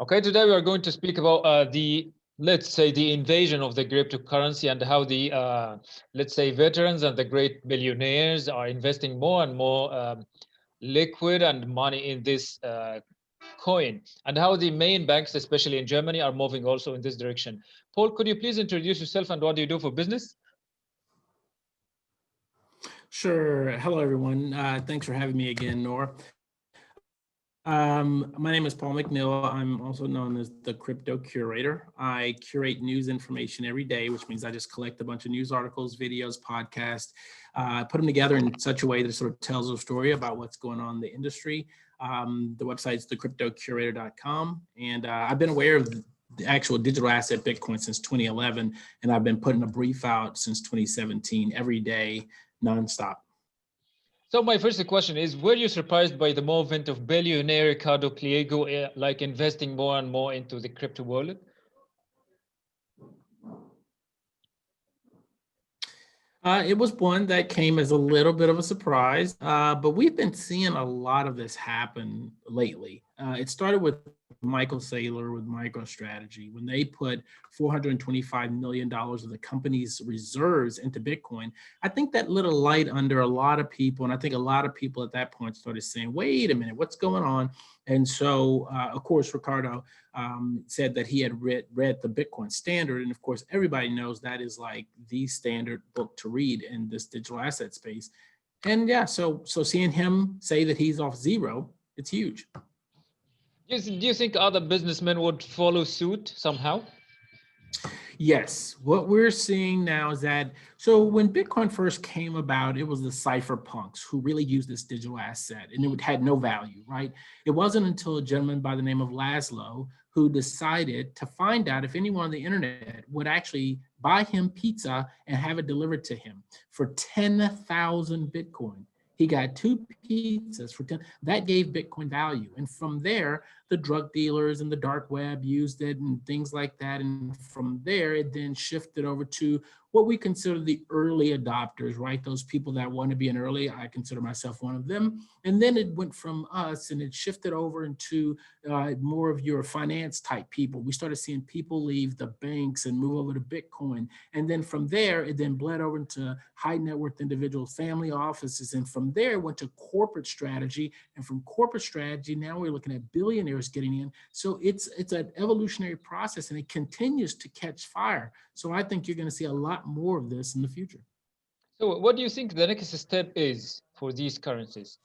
Okay, today we are going to speak about let's say, the invasion of the cryptocurrency and how the, let's say, veterans and the great billionaires are investing more and more liquid and money in this coin, and how the main banks, especially in Germany, are moving also in this direction. Paul, could you please introduce yourself and what do you do for business? Sure. Hello, everyone. Thanks for having me again, Nour. My name is Paul McNeil. I'm also known as the Crypto Curator. I curate news information every day, which means I just collect a bunch of news articles, videos, podcasts, put them together in such a way that it sort of tells a story about what's going on in the industry. The website's thecryptocurator.com, and I've been aware of the actual digital asset Bitcoin since 2011, and I've been putting a brief out since 2017 every day, nonstop. So my first question is, were you surprised by the movement of billionaire Ricardo Pliego, like investing more and more into the crypto world? It was one that came as a little bit of a surprise, but we've been seeing a lot of this happen lately. It started with Michael Saylor with MicroStrategy when they put $425 million of the company's reserves into Bitcoin. I think that lit a light under a lot of people, and I think a lot of people at that point started saying, wait a minute, what's going on? And so, of course, Ricardo said that he had read the Bitcoin Standard. And of course, everybody knows that is like the standard book to read in this digital asset space. And yeah, so seeing him say that he's off zero, it's huge. Do you think other businessmen would follow suit somehow? Yes, what we're seeing now is that, so when Bitcoin first came about, it was the cypherpunks who really used this digital asset and it had no value, right? It wasn't until a gentleman by the name of Laszlo who decided to find out if anyone on the internet would actually buy him pizza and have it delivered to him for 10,000 Bitcoin. He got 2 pizzas for 10. That gave Bitcoin value. And from there, the drug dealers and the dark web used it and things like that. And from there, it then shifted over to what we consider the early adopters, right? Those people that want to be in early. I consider myself one of them. And then it went from us and it shifted over into more of your finance type people. We started seeing people leave the banks and move over to Bitcoin. And then from there, it then bled over into high net worth individuals, family offices. And from there, it went to corporate strategy. And from corporate strategy, now we're looking at billionaires getting in. So it's an evolutionary process and it continues to catch fire. So I think you're going to see a lot more of this in the future. So what do you think the next step is for these currencies?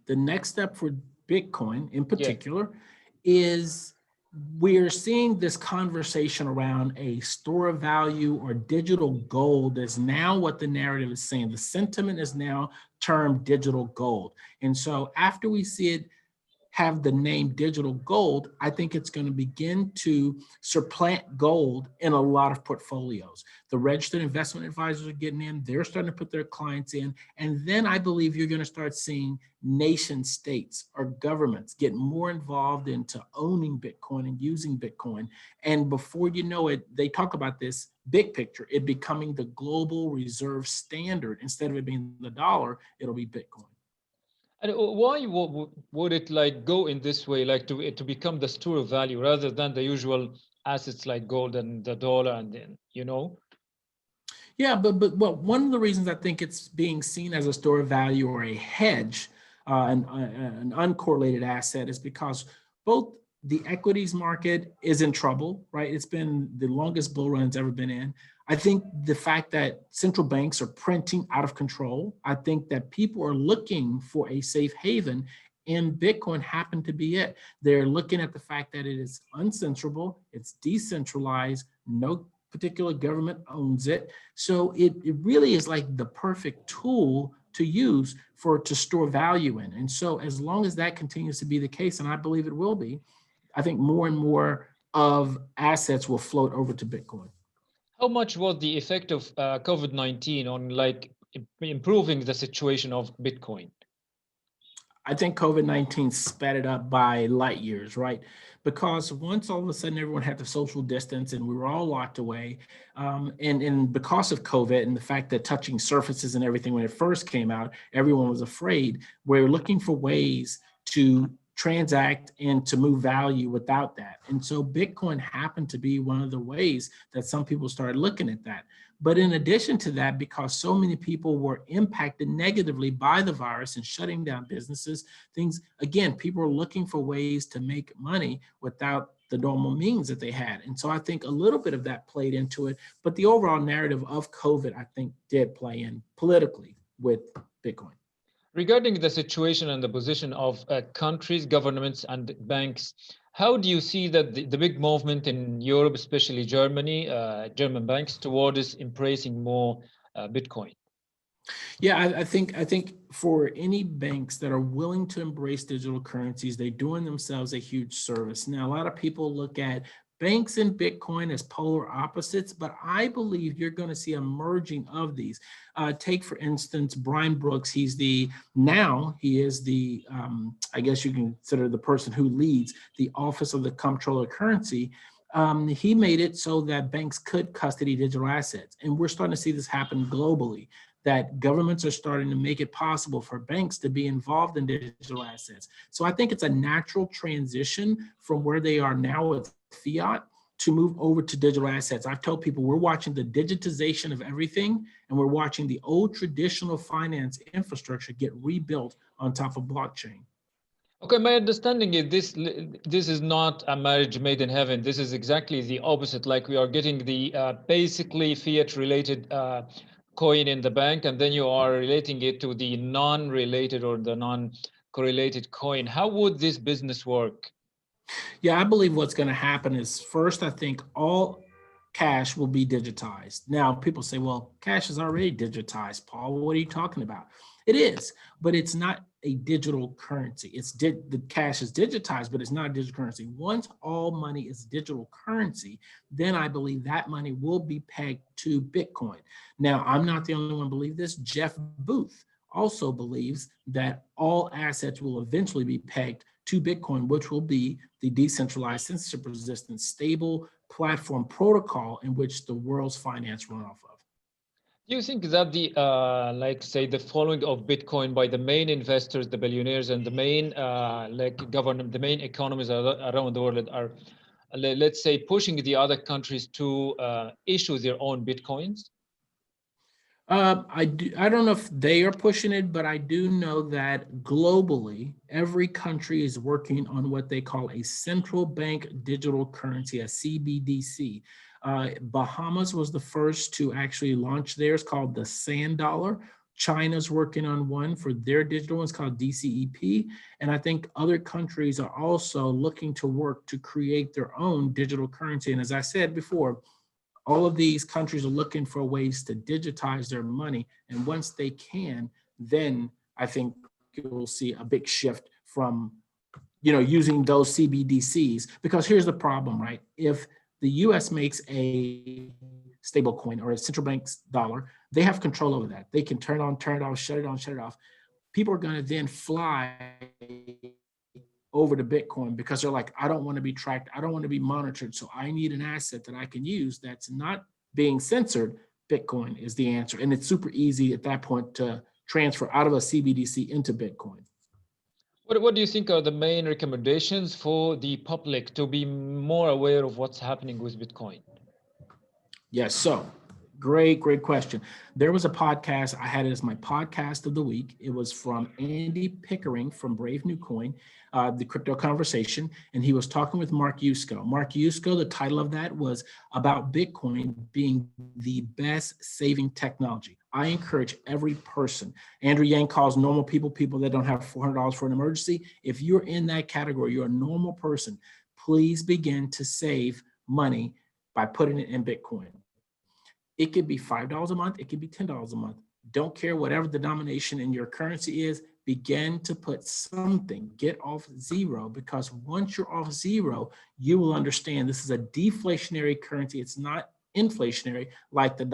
The next step for Bitcoin in Yeah. particular is we're seeing this conversation around a store of value or digital gold is now what the narrative is saying. The sentiment is now termed digital gold. And so after we see it have the name digital gold, I think it's going to begin to supplant gold in a lot of portfolios. The registered investment advisors are getting in, they're starting to put their clients in. And then I believe you're going to start seeing nation states or governments get more involved into owning Bitcoin and using Bitcoin. And before you know it, they talk about this big picture, it becoming the global reserve standard. Instead of it being the dollar, it'll be Bitcoin. And why would it like go in this way, like to become the store of value rather than the usual assets like gold and the dollar and then, you know? Yeah, but well, one of the reasons I think it's being seen as a store of value or a hedge, an uncorrelated asset, is because both the equities market is in trouble, right? It's been the longest bull run it's ever been in. I think the fact that central banks are printing out of control, I think that people are looking for a safe haven, and Bitcoin happened to be it. They're looking at the fact that it is uncensorable, it's decentralized, no particular government owns it. So it really is like the perfect tool to use to store value in. And so as long as that continues to be the case, and I believe it will be, I think more and more of assets will float over to Bitcoin. How much was the effect of COVID-19 on like improving the situation of Bitcoin? I think COVID-19 sped it up by light years, right? Because once all of a sudden everyone had to social distance and we were all locked away, and because of COVID and the fact that touching surfaces and everything when it first came out, everyone was afraid. We're looking for ways to transact and to move value without that. And so Bitcoin happened to be one of the ways that some people started looking at that. But in addition to that, because so many people were impacted negatively by the virus and shutting down businesses, things, again, people are looking for ways to make money without the normal means that they had. And so I think a little bit of that played into it, but the overall narrative of COVID, I think, did play in politically with Bitcoin. Regarding the situation and the position of countries, governments, and banks, how do you see that the big movement in Europe, especially Germany, German banks, towards embracing more Bitcoin? Yeah, I think for any banks that are willing to embrace digital currencies, they're doing themselves a huge service. Now, a lot of people look at banks and Bitcoin as polar opposites, but I believe you're going to see a merging of these. Take, for instance, Brian Brooks. He is the, I guess you can consider the person who leads the Office of the Comptroller of Currency. He made it so that banks could custody digital assets. And we're starting to see this happen globally, that governments are starting to make it possible for banks to be involved in digital assets. So I think it's a natural transition from where they are now with fiat to move over to digital assets. I've told people we're watching the digitization of everything, and we're watching the old traditional finance infrastructure get rebuilt on top of blockchain. Okay, my understanding is this is not a marriage made in heaven. This is exactly the opposite. Like we are getting the basically fiat-related coin in the bank, and then you are relating it to the non-related or the non-correlated coin. How would this business work? Yeah, I believe what's going to happen is, first, I think all cash will be digitized. Now, people say, well, cash is already digitized, Paul. What are you talking about? It is, but it's not a digital currency. The cash is digitized, but it's not a digital currency. Once all money is digital currency, then I believe that money will be pegged to Bitcoin. Now, I'm not the only one who believes this. Jeff Booth also believes that all assets will eventually be pegged to Bitcoin, which will be the decentralized, censorship-resistant, stable platform protocol in which the world's finance run off of. Do you think that the like say the following of Bitcoin by the main investors, the billionaires, and the main like government, the main economies around the world are, let's say, pushing the other countries to issue their own Bitcoins? I don't know if they are pushing it, but I do know that globally, every country is working on what they call a central bank digital currency, a CBDC. Bahamas was the first to actually launch theirs, called the Sand Dollar. China's working on one for their digital ones called DCEP. And I think other countries are also looking to work to create their own digital currency. And as I said before, all of these countries are looking for ways to digitize their money. And once they can, then I think you'll see a big shift from, using those CBDCs. Because here's the problem, right? If the US makes a stable coin or a central bank's dollar, they have control over that. They can turn it on, turn it off, shut it on, shut it off. People are going to then fly over to Bitcoin because they're like, I don't want to be tracked. I don't want to be monitored. So I need an asset that I can use that's not being censored. Bitcoin is the answer. And it's super easy at that point to transfer out of a CBDC into Bitcoin. What do you think are the main recommendations for the public to be more aware of what's happening with Bitcoin? Yes. So great question. There was a podcast, I had it as my podcast of the week. It was from Andy Pickering from Brave New Coin, the Crypto Conversation, and he was talking with Mark Yusko. Mark Yusko, the title of that was about Bitcoin being the best saving technology. I encourage every person. Andrew Yang calls normal people that don't have $400 for an emergency. If you're in that category, you're a normal person, please begin to save money by putting it in Bitcoin. It could be $5 a month. It could be $10 a month. Don't care whatever the denomination in your currency is. Begin to put something. Get off zero, because once you're off zero, you will understand this is a deflationary currency. It's not inflationary like the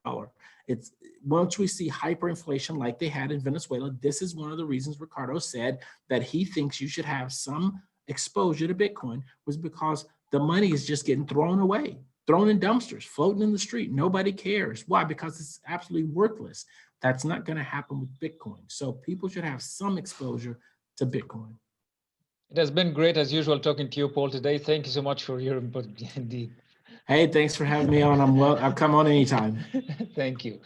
dollar. It's once we see hyperinflation like they had in Venezuela, this is one of the reasons Ricardo said that he thinks you should have some exposure to Bitcoin, was because the money is just getting thrown away. Thrown in dumpsters, floating in the street. Nobody cares. Why? Because it's absolutely worthless. That's not going to happen with Bitcoin. So people should have some exposure to Bitcoin. It has been great as usual talking to you, Paul, today. Thank you so much for your input indeed. Hey, thanks for having me on. I'll come on anytime. Thank you.